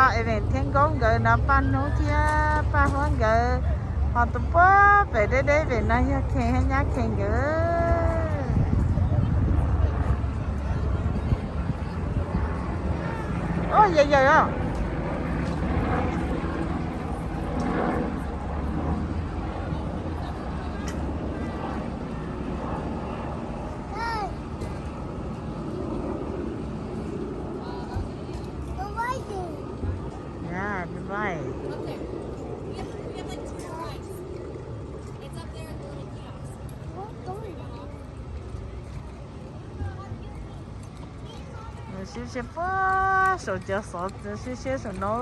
em thiên công gỡ nó pan nô thia pa hoang gỡ họ tụi bố về đây về nơi khen hay nhá khen gỡ ôi vậy vậy không Right. Up there. We have like 2 rides. It's up there in the little kiosk. Xíu xíu bó, sổ cho sổ, xíu xíu sổ nô.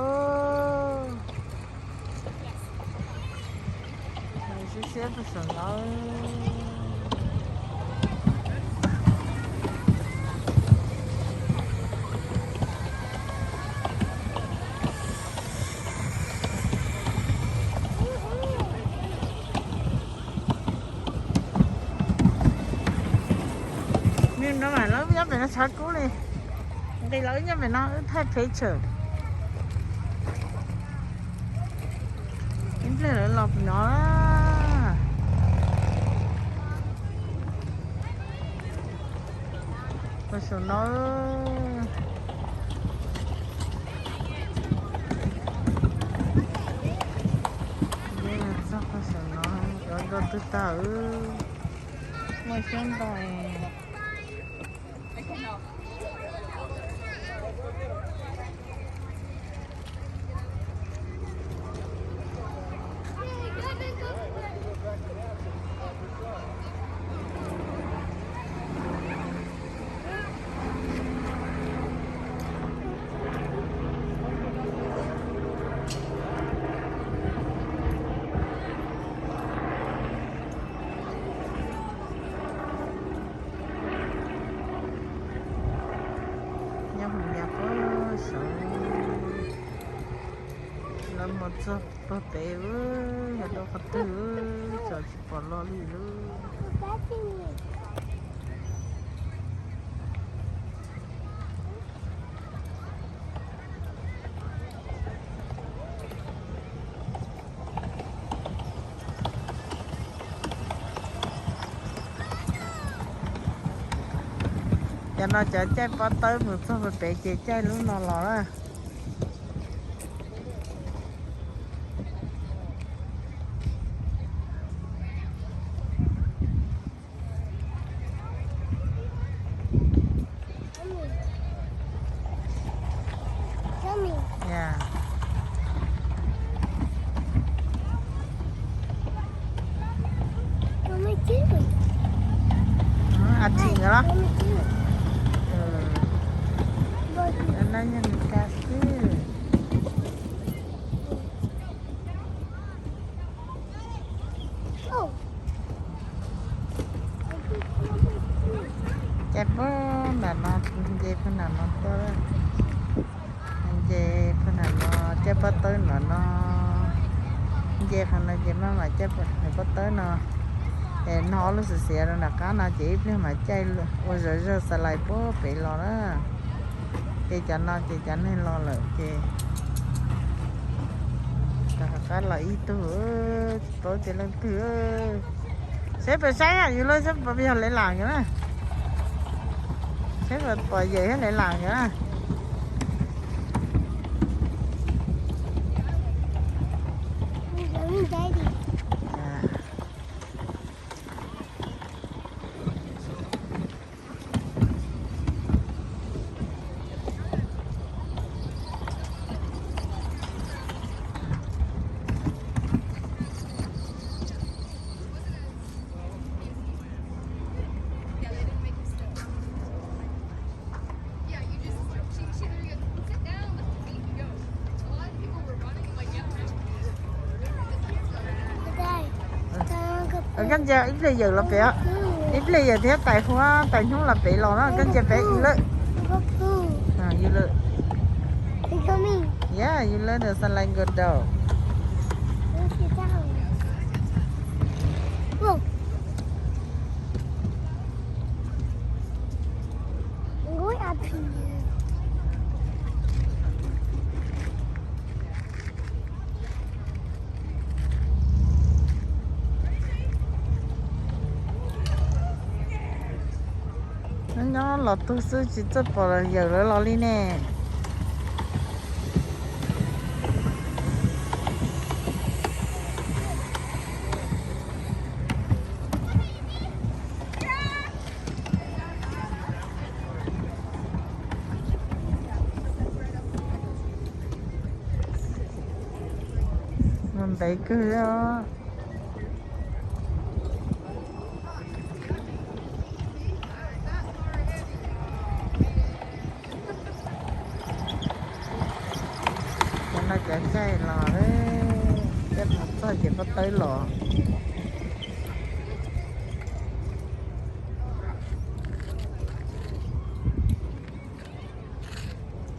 Xíu xíu sổ nô. Nhưng nó mà lớn nhất thì nó sát cứu đi. Đây lớn nhất thì nó thay picture. Những cái lỡ lọc nó có số nó đây là sao có số nó có tự tử ngồi xem rồi một số bơ bể với nhà đâu có thứ cho chị bỏ lo đi luôn cho nó chở trái bỏ tới một số bơ bể chị trái luôn nó lò đó ating lah. Nananya kasih. Cepo, nana, je penana tu. Je penana, cepo tu nana. Je penana je mama cepo tu nana. Nó nó sẽ xé ra là cá nó chỉ nếu mà chay ôi rồi xà lại bố bị lo đó chị chẳng nên lo lợi chị cá là ít tối chị lên thứ xếp phải sáng à như lối xếp bây giờ lại làm nữa xếp phải bỏ về hết lại làm nữa kan giờ ít bây giờ là bé ít bây giờ thế tại không là bé lo nó kan giờ bé ít lợi ít lợi yeah ít lợi được sang lại gần đầu nó lọt tu sư chỉ chấp bỏ là giờ nó lọt đi nè mình thấy cứ đó nó chạy chạy lò đấy chết một sao chỉ có tới lò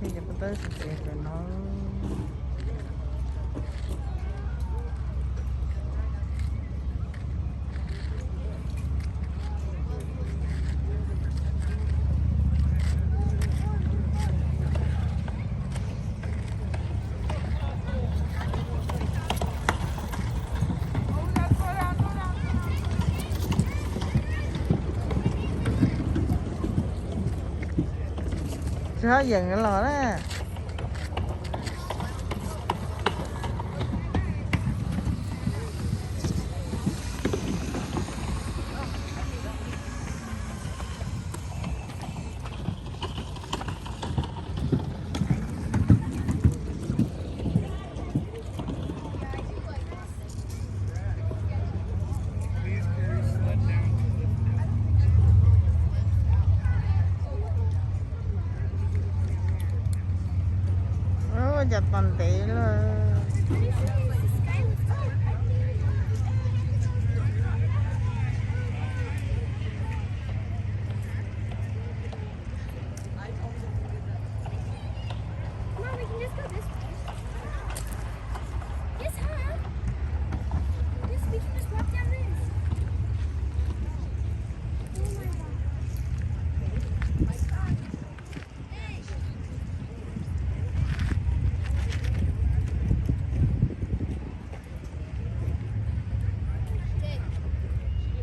thì chỉ có tới sự rồi nó chưa dừng cái lò đó chặt toàn tí luôn Mom, we can just go this way. Yes, huh? Yes, we can just walk down this.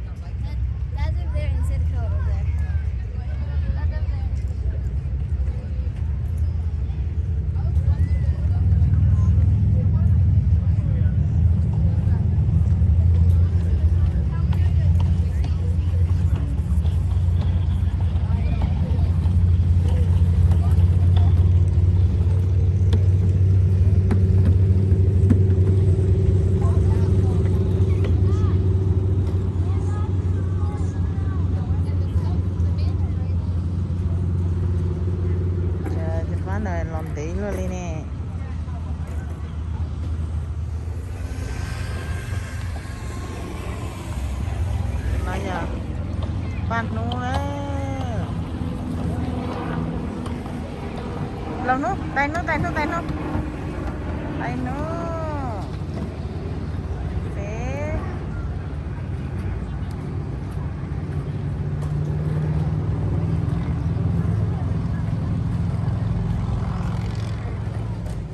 Oh my god. That's over there instead of over there. That's over there. trời thì phá này làm tí luôn đi nè nói giờ bắt nu đấy lòng nút tay nút tay nút tay nút tay nút thế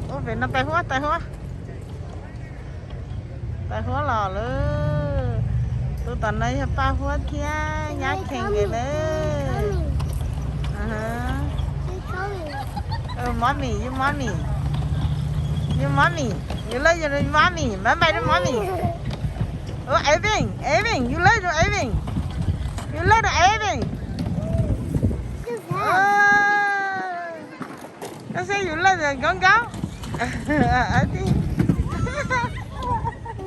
ô về nó tay hóa lò nữa tôi tận đây ba hóa kia nhát khen kìa đấy mommy you mommy you like your mommy bye bye to mommy oh Evan you like Evan nó sẽ you like the con cáo ở đi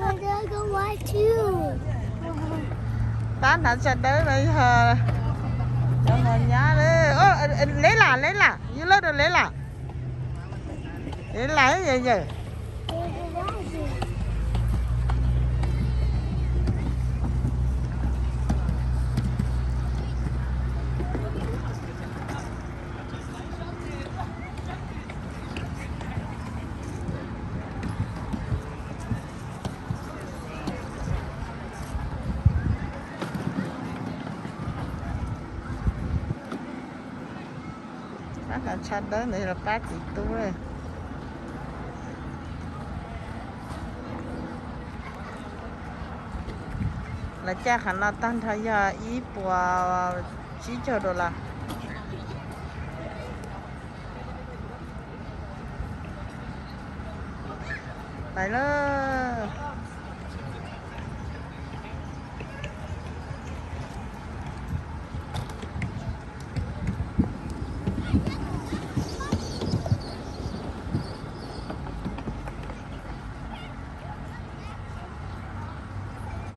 I gotta go watch too. tán thằng sẽ tới bây giờ cho ngồi nhá đi ô lấy là you like được lấy là cái gì vậy bác là chặt đó này là bác chị tôi là cha khả năng tăng thay ý của chỉ cho đồ là tại nó